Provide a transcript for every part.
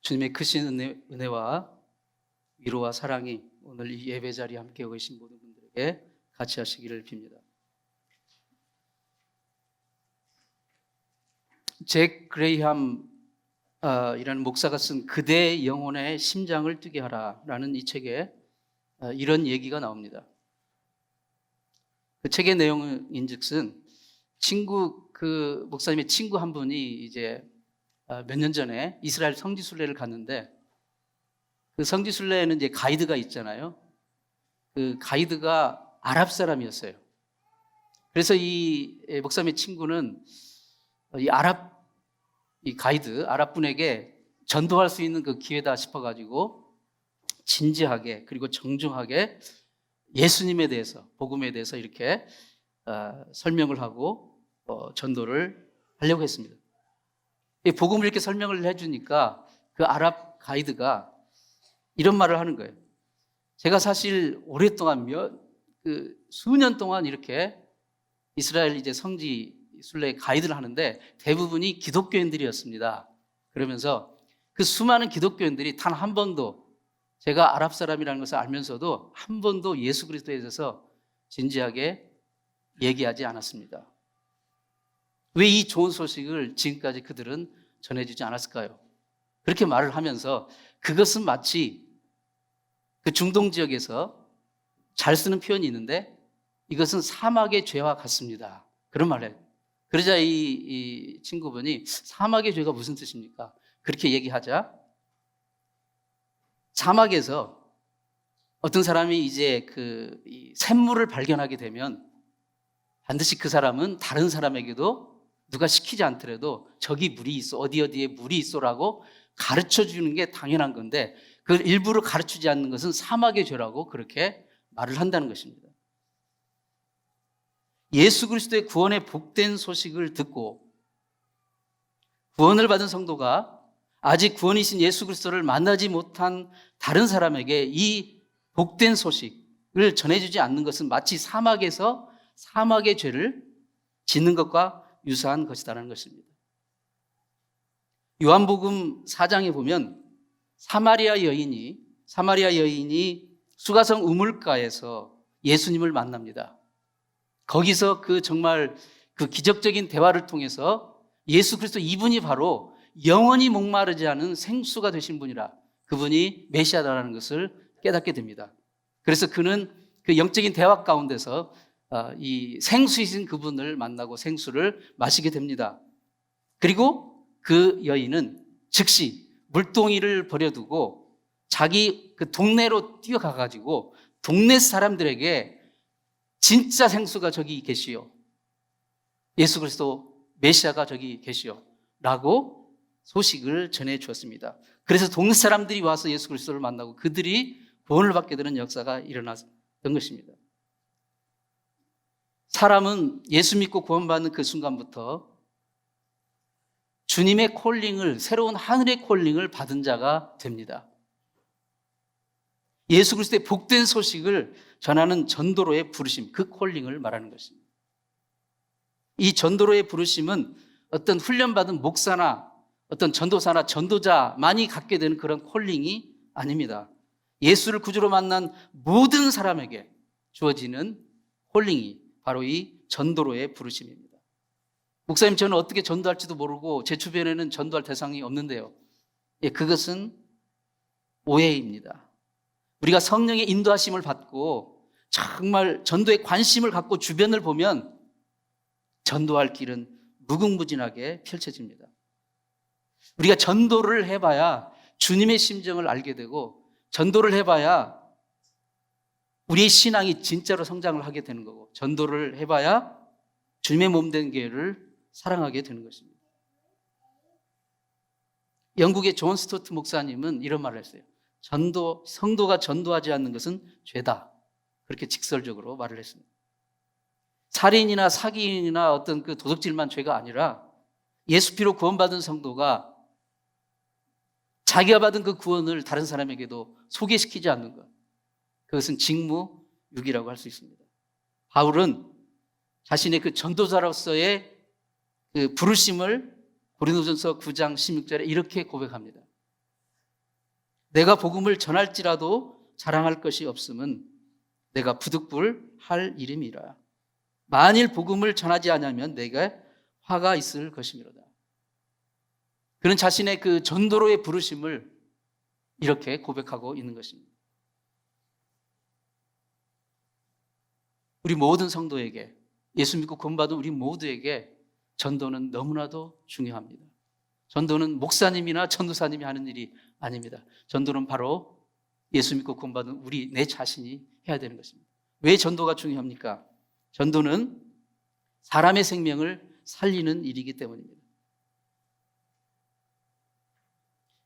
주님의 크신 은혜와 위로와 사랑이 오늘 이 예배 자리에 함께 계신 모든 분들에게 같이 하시기를 빕니다. 잭 그레이함 이라는 목사가 쓴 그대의 영혼의 심장을 뛰게 하라라는 이 책에 이런 얘기가 나옵니다. 그 책의 내용인즉슨 그 목사님의 친구 한 분이 이제 몇 년 전에 이스라엘 성지순례를 갔는데, 그 성지순례에는 이제 가이드가 있잖아요. 그 가이드가 아랍 사람이었어요. 그래서 이 목사님의 친구는 이 가이드 아랍 분에게 전도할 수 있는 그 기회다 싶어가지고 진지하게 그리고 정중하게 예수님에 대해서, 복음에 대해서 이렇게 설명을 하고 전도를 하려고 했습니다. 이 복음을 이렇게 설명을 해주니까 그 아랍 가이드가 이런 말을 하는 거예요. 제가 사실 오랫동안 수년 동안 이렇게 이스라엘 이제 성지 순례 가이드를 하는데 대부분이 기독교인들이었습니다. 그러면서 그 수많은 기독교인들이 단 한 번도 제가 아랍 사람이라는 것을 알면서도 한 번도 예수 그리스도에 대해서 진지하게 얘기하지 않았습니다. 왜 이 좋은 소식을 지금까지 그들은 전해주지 않았을까요? 그렇게 말을 하면서 그것은 마치 그 중동 지역에서 잘 쓰는 표현이 있는데 이것은 사막의 죄와 같습니다. 그런 말을 해요. 그러자 이 친구분이 사막의 죄가 무슨 뜻입니까? 그렇게 얘기하자 사막에서 어떤 사람이 이제 이 샘물을 발견하게 되면 반드시 그 사람은 다른 사람에게도 누가 시키지 않더라도 저기 물이 있어, 어디에 물이 있어라고 가르쳐 주는 게 당연한 건데 그걸 일부러 가르치지 않는 것은 사막의 죄라고 그렇게 말을 한다는 것입니다. 예수 그리스도의 구원의 복된 소식을 듣고 구원을 받은 성도가 아직 구원이신 예수 그리스도를 만나지 못한 다른 사람에게 이 복된 소식을 전해주지 않는 것은 마치 사막에서 사막의 죄를 짓는 것과 유사한 것이다라는 것입니다. 요한복음 4장에 보면 사마리아 여인이 수가성 우물가에서 예수님을 만납니다. 거기서 정말 그 기적적인 대화를 통해서 예수 그리스도 이분이 바로 영원히 목마르지 않은 생수가 되신 분이라, 그분이 메시아다라는 것을 깨닫게 됩니다. 그래서 그는 그 영적인 대화 가운데서 이 생수이신 그분을 만나고 생수를 마시게 됩니다. 그리고 그 여인은 즉시 물동이를 버려두고 자기 그 동네로 뛰어가가지고 동네 사람들에게 진짜 생수가 저기 계시오, 예수 그리스도 메시아가 저기 계시오 라고 소식을 전해 주었습니다. 그래서 동네 사람들이 와서 예수 그리스도를 만나고 그들이 구원을 받게 되는 역사가 일어났던 것입니다. 사람은 예수 믿고 구원받는 그 순간부터 주님의 콜링을, 새로운 하늘의 콜링을 받은 자가 됩니다. 예수 그리스도의 복된 소식을 전하는 전도로의 부르심, 그 콜링을 말하는 것입니다. 이 전도로의 부르심은 어떤 훈련받은 목사나 어떤 전도사나 전도자만이 갖게 되는 그런 콜링이 아닙니다. 예수를 구주로 만난 모든 사람에게 주어지는 콜링이 바로 이 전도로의 부르심입니다. 목사님, 저는 어떻게 전도할지도 모르고 제 주변에는 전도할 대상이 없는데요. 그것은 오해입니다. 우리가 성령의 인도하심을 받고 정말 전도에 관심을 갖고 주변을 보면 전도할 길은 무궁무진하게 펼쳐집니다. 우리가 전도를 해봐야 주님의 심정을 알게 되고, 전도를 해봐야 우리의 신앙이 진짜로 성장을 하게 되는 거고, 전도를 해봐야 주님의 몸된 교회를 사랑하게 되는 것입니다. 영국의 존 스토트 목사님은 이런 말을 했어요. 성도가 전도하지 않는 것은 죄다, 그렇게 직설적으로 말을 했습니다. 살인이나 사기인이나 어떤 그 도둑질만 죄가 아니라 예수 피로 구원받은 성도가 자기가 받은 그 구원을 다른 사람에게도 소개시키지 않는 것, 그것은 직무유기라고 할 수 있습니다. 바울은 자신의 그 전도자로서의 그 부르심을 고린도전서 9장 16절에 이렇게 고백합니다. 내가 복음을 전할지라도 자랑할 것이 없음은 내가 부득불할 일임이라. 만일 복음을 전하지 않으면 내게 화가 있을 것이미로다. 그는 자신의 그 전도로의 부르심을 이렇게 고백하고 있는 것입니다. 우리 모든 성도에게, 예수 믿고 구원받은 우리 모두에게 전도는 너무나도 중요합니다. 전도는 목사님이나 전도사님이 하는 일이 아닙니다. 전도는 바로 예수 믿고 구원받은 우리 내 자신이 해야 되는 것입니다. 왜 전도가 중요합니까? 전도는 사람의 생명을 살리는 일이기 때문입니다.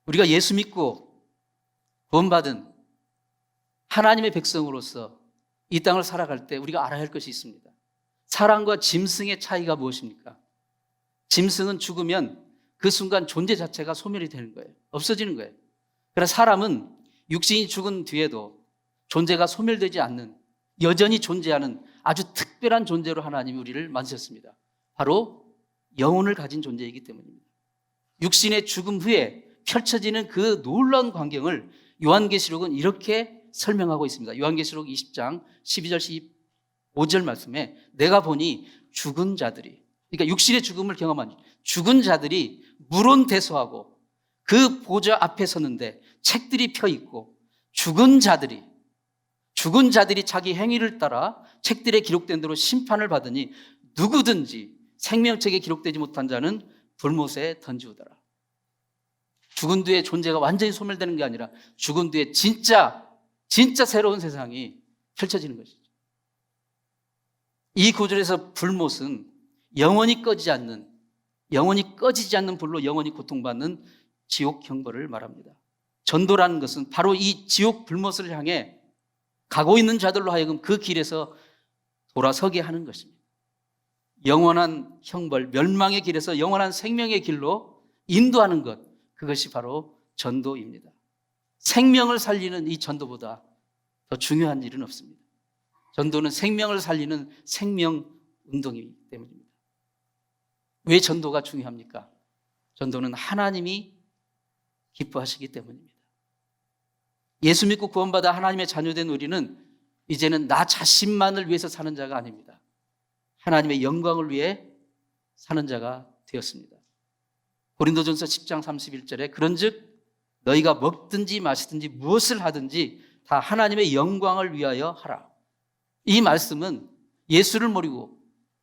우리가 예수 믿고 구원받은 하나님의 백성으로서 이 땅을 살아갈 때 우리가 알아야 할 것이 있습니다. 사람과 짐승의 차이가 무엇입니까? 짐승은 죽으면 그 순간 존재 자체가 소멸이 되는 거예요. 없어지는 거예요. 그러나 사람은 육신이 죽은 뒤에도 존재가 소멸되지 않는, 여전히 존재하는 아주 특별한 존재로 하나님이 우리를 만드셨습니다. 바로 영혼을 가진 존재이기 때문입니다. 육신의 죽음 후에 펼쳐지는 그 놀라운 광경을 요한계시록은 이렇게 설명하고 있습니다. 요한계시록 20장 12절 15절 말씀에 내가 보니 죽은 자들이, 그러니까 육신의 죽음을 경험한 죽은 자들이 물온대소하고 그 보좌 앞에 섰는데 책들이 펴 있고 죽은 자들이 자기 행위를 따라 책들에 기록된 대로 심판을 받으니 누구든지 생명책에 기록되지 못한 자는 불못에 던지우더라. 죽은 뒤에 존재가 완전히 소멸되는 게 아니라 죽은 뒤에 진짜 새로운 세상이 펼쳐지는 것이죠. 이 구절에서 불못은 영원히 꺼지지 않는 불로 영원히 고통받는 지옥 형벌을 말합니다. 전도라는 것은 바로 이 지옥 불못을 향해 가고 있는 자들로 하여금 그 길에서 돌아서게 하는 것입니다. 영원한 형벌, 멸망의 길에서 영원한 생명의 길로 인도하는 것, 그것이 바로 전도입니다. 생명을 살리는 이 전도보다 더 중요한 일은 없습니다. 전도는 생명을 살리는 생명 운동이기 때문입니다. 왜 전도가 중요합니까? 전도는 하나님이 기뻐하시기 때문입니다. 예수 믿고 구원받아 하나님의 자녀된 우리는 이제는 나 자신만을 위해서 사는 자가 아닙니다. 하나님의 영광을 위해 사는 자가 되었습니다. 고린도전서 10장 31절에 그런즉 너희가 먹든지 마시든지 무엇을 하든지 다 하나님의 영광을 위하여 하라. 이 말씀은 예수를 모르고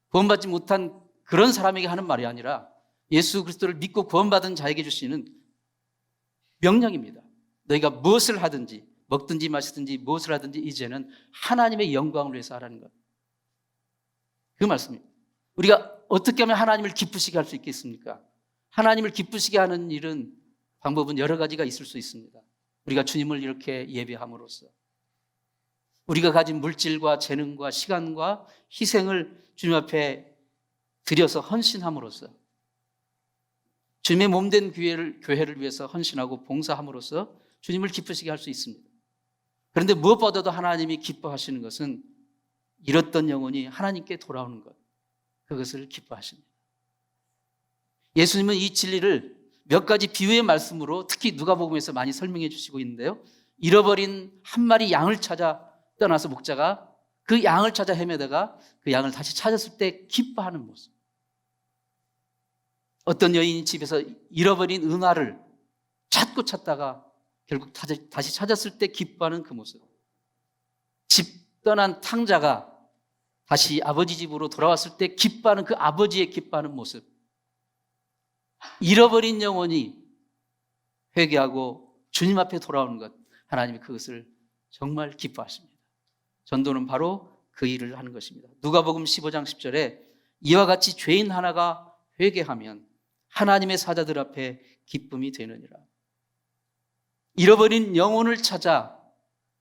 구원받지 못한 그런 사람에게 하는 말이 아니라 예수 그리스도를 믿고 구원받은 자에게 주시는 명령입니다. 너희가 무엇을 하든지 먹든지 마시든지 무엇을 하든지 이제는 하나님의 영광을 위해서 하라는 것. 그 말씀입니다. 우리가 어떻게 하면 하나님을 기쁘시게 할 수 있겠습니까? 하나님을 기쁘시게 하는 일은 방법은 여러 가지가 있을 수 있습니다. 우리가 주님을 이렇게 예배함으로써, 우리가 가진 물질과 재능과 시간과 희생을 주님 앞에 드려서 헌신함으로써, 주님의 몸된 교회를 위해서 헌신하고 봉사함으로써 주님을 기쁘시게 할 수 있습니다. 그런데 무엇보다도 하나님이 기뻐하시는 것은 잃었던 영혼이 하나님께 돌아오는 것, 그것을 기뻐하십니다. 예수님은 이 진리를 몇 가지 비유의 말씀으로 특히 누가복음에서 많이 설명해 주시고 있는데요. 잃어버린 한 마리 양을 찾아 떠나서 목자가 그 양을 찾아 헤매다가 그 양을 다시 찾았을 때 기뻐하는 모습. 어떤 여인이 집에서 잃어버린 은화를 찾다가 결국 다시 찾았을 때 기뻐하는 그 모습. 집 떠난 탕자가 다시 아버지 집으로 돌아왔을 때 기뻐하는 그 아버지의 기뻐하는 모습. 잃어버린 영혼이 회개하고 주님 앞에 돌아오는 것, 하나님이 그것을 정말 기뻐하십니다. 전도는 바로 그 일을 하는 것입니다. 누가복음 15장 10절에 이와 같이 죄인 하나가 회개하면 하나님의 사자들 앞에 기쁨이 되느니라. 잃어버린 영혼을 찾아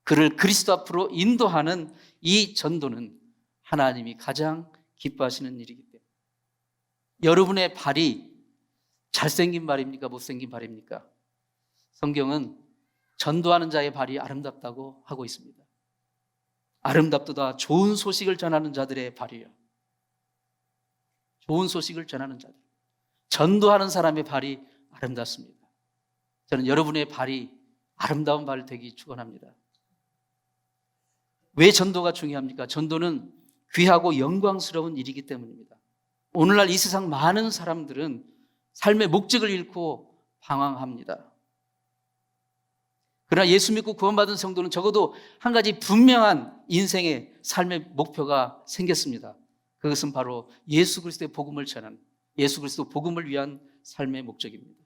그를 그리스도 앞으로 인도하는 이 전도는 하나님이 가장 기뻐하시는 일이기 때문에, 여러분의 발이 잘생긴 발입니까? 못생긴 발입니까? 성경은 전도하는 자의 발이 아름답다고 하고 있습니다. 아름답도다. 좋은 소식을 전하는 자들의 발이에요. 좋은 소식을 전하는 자들. 전도하는 사람의 발이 아름답습니다. 저는 여러분의 발이 아름다운 발 되기 축원합니다. 왜 전도가 중요합니까? 전도는 귀하고 영광스러운 일이기 때문입니다. 오늘날 이 세상 많은 사람들은 삶의 목적을 잃고 방황합니다. 그러나 예수 믿고 구원받은 성도는 적어도 한 가지 분명한 인생의 삶의 목표가 생겼습니다. 그것은 바로 예수 그리스도의 복음을 전하는, 예수 그리스도 복음을 위한 삶의 목적입니다.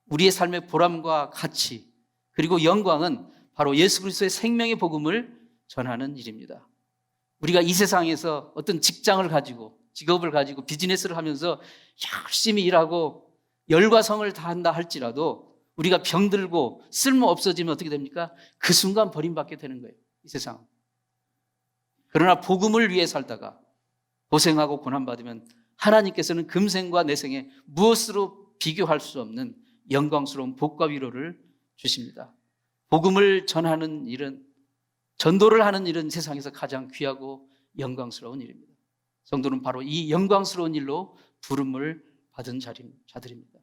우리의 삶의 보람과 가치 그리고 영광은 바로 예수 그리스도의 생명의 복음을 전하는 일입니다. 우리가 이 세상에서 어떤 직장을 가지고 직업을 가지고 비즈니스를 하면서 열심히 일하고 열과 성을 다한다 할지라도 우리가 병들고 쓸모 없어지면 어떻게 됩니까? 그 순간 버림받게 되는 거예요. 이 세상. 그러나 복음을 위해 살다가 고생하고 고난받으면 하나님께서는 금생과 내생에 무엇으로 비교할 수 없는 영광스러운 복과 위로를 주십니다. 복음을 전하는 일은, 전도를 하는 일은 세상에서 가장 귀하고 영광스러운 일입니다. 성도는 바로 이 영광스러운 일로 부름을 받은 자들입니다.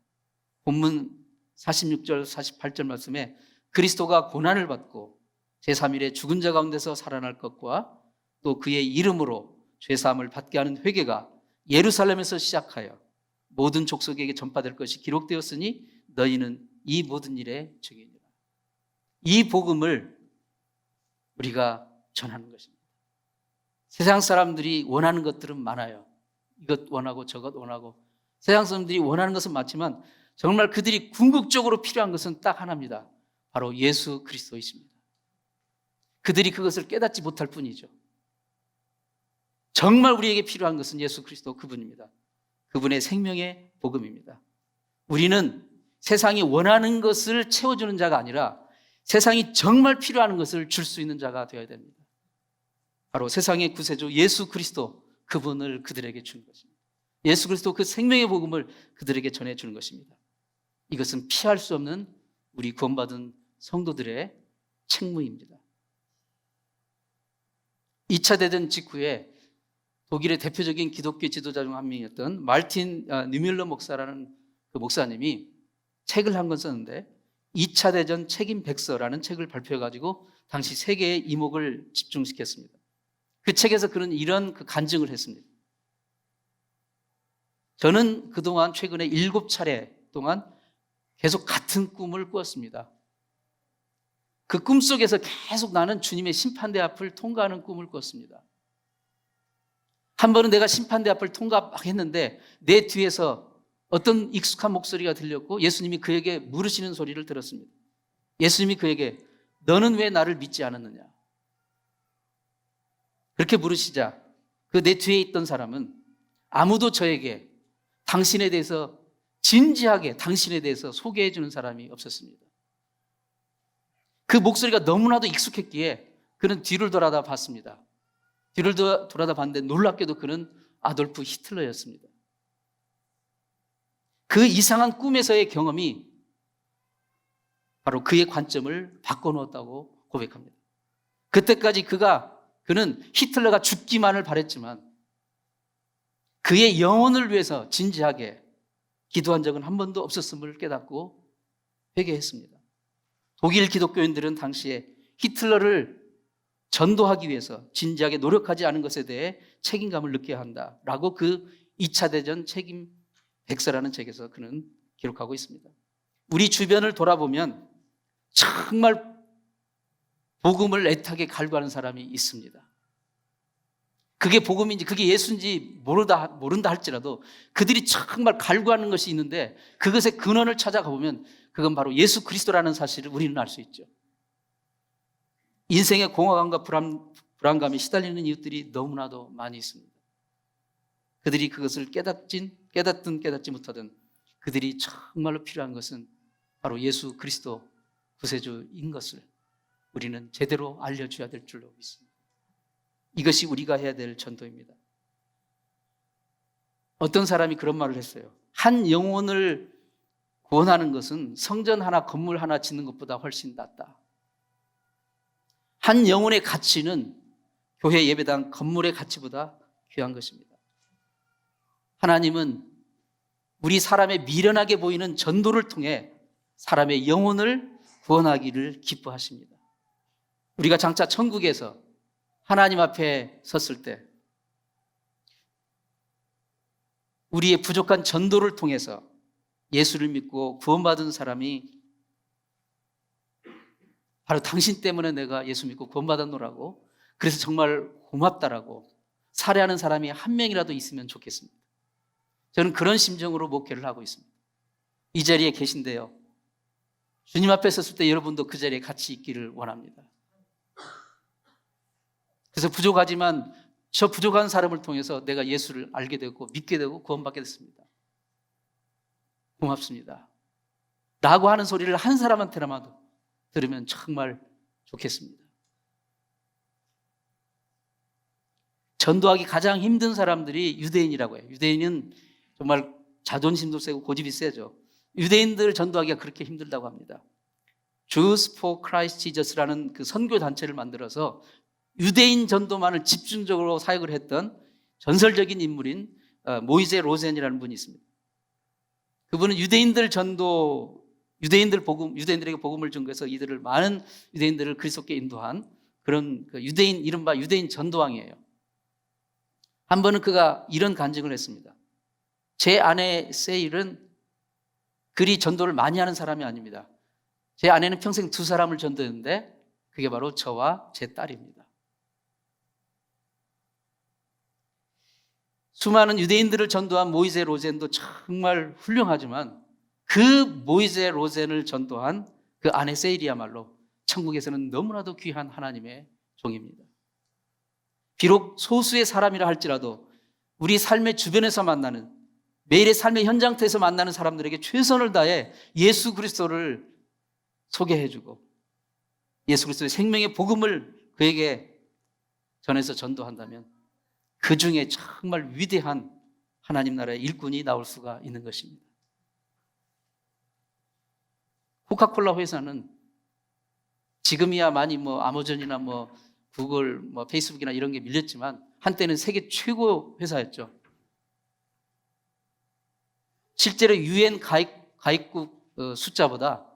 본문 46절 48절 말씀에 그리스도가 고난을 받고 제3일에 죽은 자 가운데서 살아날 것과 또 그의 이름으로 죄사함을 받게 하는 회개가 예루살렘에서 시작하여 모든 족속에게 전파될 것이 기록되었으니 너희는 이 모든 일의 증인이라. 이 복음을 우리가 전하는 것입니다. 세상 사람들이 원하는 것들은 많아요. 이것 원하고 저것 원하고. 세상 사람들이 원하는 것은 많지만 정말 그들이 궁극적으로 필요한 것은 딱 하나입니다. 바로 예수 그리스도이십니다. 그들이 그것을 깨닫지 못할 뿐이죠. 정말 우리에게 필요한 것은 예수 그리스도 그분입니다. 그분의 생명의 복음입니다. 우리는 세상이 원하는 것을 채워주는 자가 아니라 세상이 정말 필요한 것을 줄 수 있는 자가 되어야 됩니다. 바로 세상의 구세주 예수 그리스도 그분을 그들에게 주는 것입니다. 예수 그리스도 그 생명의 복음을 그들에게 전해주는 것입니다. 이것은 피할 수 없는 우리 구원받은 성도들의 책무입니다. 2차 대전 직후에 독일의 대표적인 기독교 지도자 중 한 명이었던 말틴 뉴밀러 목사라는 그 목사님이 책을 한 권 썼는데 2차 대전 책임 백서라는 책을 발표해가지고 당시 세계의 이목을 집중시켰습니다. 그 책에서 그는 이런 간증을 했습니다. 저는 그동안 최근에 7차례 동안 계속 같은 꿈을 꾸었습니다. 그 꿈 속에서 계속 나는 주님의 심판대 앞을 통과하는 꿈을 꿨습니다. 한 번은 내가 심판대 앞을 통과했는데 내 뒤에서 어떤 익숙한 목소리가 들렸고 예수님이 그에게 물으시는 소리를 들었습니다. 예수님이 그에게 너는 왜 나를 믿지 않았느냐? 그렇게 물으시자 그 내 뒤에 있던 사람은 아무도 저에게 당신에 대해서 진지하게 당신에 대해서 소개해 주는 사람이 없었습니다. 그 목소리가 너무나도 익숙했기에 그는 뒤를 돌아다 봤습니다. 뒤를 돌아다 봤는데 놀랍게도 그는 아돌프 히틀러였습니다. 그 이상한 꿈에서의 경험이 바로 그의 관점을 바꿔놓았다고 고백합니다. 그때까지 그는 히틀러가 죽기만을 바랬지만 그의 영혼을 위해서 진지하게 기도한 적은 한 번도 없었음을 깨닫고 회개했습니다. 독일 기독교인들은 당시에 히틀러를 전도하기 위해서 진지하게 노력하지 않은 것에 대해 책임감을 느껴야 한다라고 그 2차 대전 책임 백서라는 책에서 그는 기록하고 있습니다. 우리 주변을 돌아보면 정말 복음을 애타게 갈구하는 사람이 있습니다. 그게 복음인지 그게 예수인지 모른다 할지라도 그들이 정말 갈구하는 것이 있는데 그것의 근원을 찾아가 보면 그건 바로 예수 그리스도라는 사실을 우리는 알 수 있죠. 인생의 공허감과 불안감에 시달리는 이웃들이 너무나도 많이 있습니다. 그들이 그것을 깨닫든 깨닫지 못하든 그들이 정말로 필요한 것은 바로 예수 그리스도 구세주인 것을 우리는 제대로 알려줘야 될 줄로 믿습니다. 이것이 우리가 해야 될 전도입니다. 어떤 사람이 그런 말을 했어요. 한 영혼을 구원하는 것은 성전 하나, 건물 하나 짓는 것보다 훨씬 낫다. 한 영혼의 가치는 교회 예배당 건물의 가치보다 귀한 것입니다. 하나님은 우리 사람의 미련하게 보이는 전도를 통해 사람의 영혼을 구원하기를 기뻐하십니다. 우리가 장차 천국에서 하나님 앞에 섰을 때 우리의 부족한 전도를 통해서 예수를 믿고 구원받은 사람이 바로 당신 때문에 내가 예수 믿고 구원받았노라고, 그래서 정말 고맙다라고 살해하는 사람이 한 명이라도 있으면 좋겠습니다. 저는 그런 심정으로 목회를 하고 있습니다. 이 자리에 계신데요, 주님 앞에 섰을 때 여러분도 그 자리에 같이 있기를 원합니다. 그래서 부족하지만 저 부족한 사람을 통해서 내가 예수를 알게 되고 믿게 되고 구원받게 됐습니다. 고맙습니다 라고 하는 소리를 한 사람한테라도 들으면 정말 좋겠습니다. 전도하기 가장 힘든 사람들이 유대인이라고 해요. 유대인은 정말 자존심도 세고 고집이 세죠. 유대인들 전도하기가 그렇게 힘들다고 합니다. Jews for Christ Jesus라는 그 선교 단체를 만들어서 유대인 전도만을 집중적으로 사역을 했던 전설적인 인물인 모이제 로젠이라는 분이 있습니다. 그분은 유대인들 전도, 유대인들에게 복음을 전거해서 이들을, 많은 유대인들을 그리스도께 인도한 그런 유대인, 이른바 유대인 전도왕이에요. 한 번은 그가 이런 간증을 했습니다. 제 아내 세일은 그리 전도를 많이 하는 사람이 아닙니다. 제 아내는 평생 2사람을 전도했는데 그게 바로 저와 제 딸입니다. 수많은 유대인들을 전도한 모이제 로젠도 정말 훌륭하지만 그 모이제 로젠을 전도한 그 아내 세일이야말로 천국에서는 너무나도 귀한 하나님의 종입니다. 비록 소수의 사람이라 할지라도 우리 삶의 주변에서 만나는, 매일의 삶의 현장터에서 만나는 사람들에게 최선을 다해 예수 그리스도를 소개해주고 예수 그리스도의 생명의 복음을 그에게 전해서 전도한다면 그 중에 정말 위대한 하나님 나라의 일꾼이 나올 수가 있는 것입니다. 코카콜라 회사는 지금이야 많이 아마존이나 구글, 페이스북이나 이런 게 밀렸지만 한때는 세계 최고 회사였죠. 실제로 UN 가입국 숫자보다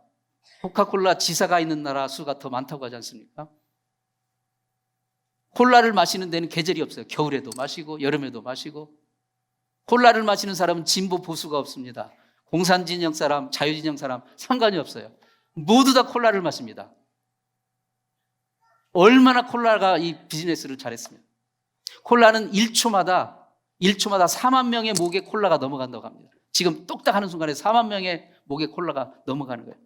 코카콜라 지사가 있는 나라 수가 더 많다고 하지 않습니까? 콜라를 마시는 데는 계절이 없어요. 겨울에도 마시고 여름에도 마시고. 콜라를 마시는 사람은 진보 보수가 없습니다. 공산진영 사람, 자유진영 사람 상관이 없어요. 모두 다 콜라를 마십니다. 얼마나 콜라가 이 비즈니스를 잘했으면. 콜라는 1초마다 4만 명의 목에 콜라가 넘어간다고 합니다. 지금 똑딱 하는 순간에 4만 명의 목에 콜라가 넘어가는 거예요.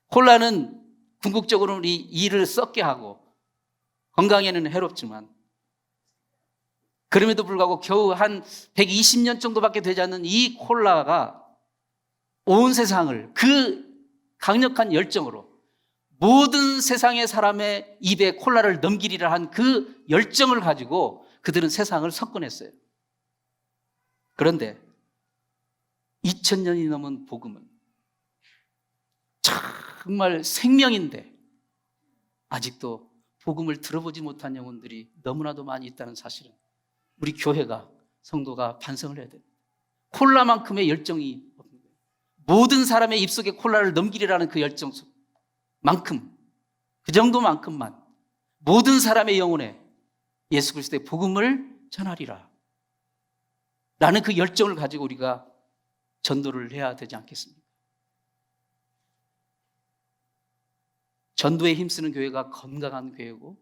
콜라는 궁극적으로는 우리 이를 썩게 하고 건강에는 해롭지만 그럼에도 불구하고 겨우 한 120년 정도밖에 되지 않는 이 콜라가 온 세상을 그 강력한 열정으로 모든 세상의 사람의 입에 콜라를 넘기리라 한 그 열정을 가지고 그들은 세상을 석권했어요. 그런데 2000년이 넘은 복음은 정말 생명인데 아직도 복음을 들어보지 못한 영혼들이 너무나도 많이 있다는 사실은 우리 교회가, 성도가 반성을 해야 됩니다. 콜라만큼의 열정이 없는 거예요. 모든 사람의 입속에 콜라를 넘기리라는 그 열정만큼, 그 정도만큼만 모든 사람의 영혼에 예수 그리스도의 복음을 전하리라 라는 그 열정을 가지고 우리가 전도를 해야 되지 않겠습니까? 전도에 힘쓰는 교회가 건강한 교회고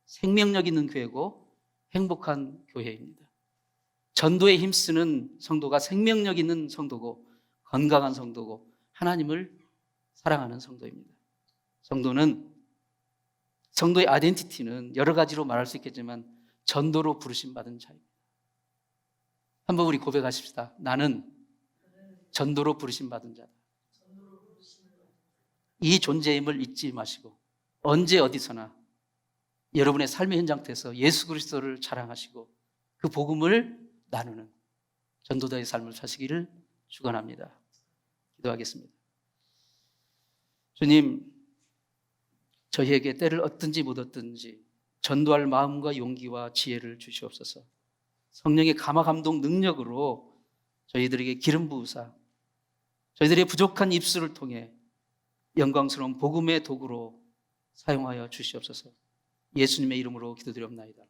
생명력 있는 교회고 행복한 교회입니다. 전도에 힘쓰는 성도가 생명력 있는 성도고 건강한 성도고 하나님을 사랑하는 성도입니다. 성도의 아이덴티티는 여러 가지로 말할 수 있겠지만 전도로 부르심 받은 자입니다. 한번 우리 고백하십시다. 나는 전도로 부르심 받은 자다. 이 존재임을 잊지 마시고 언제 어디서나 여러분의 삶의 현장에서 예수 그리스도를 자랑하시고 그 복음을 나누는 전도자의 삶을 사시기를 축원합니다. 기도하겠습니다. 주님, 저희에게 때를 얻든지 못 얻든지 전도할 마음과 용기와 지혜를 주시옵소서. 성령의 감화 감동 능력으로 저희들에게 기름 부으사 저희들의 부족한 입술을 통해 영광스러운 복음의 도구로 사용하여 주시옵소서. 예수님의 이름으로 기도드리옵나이다.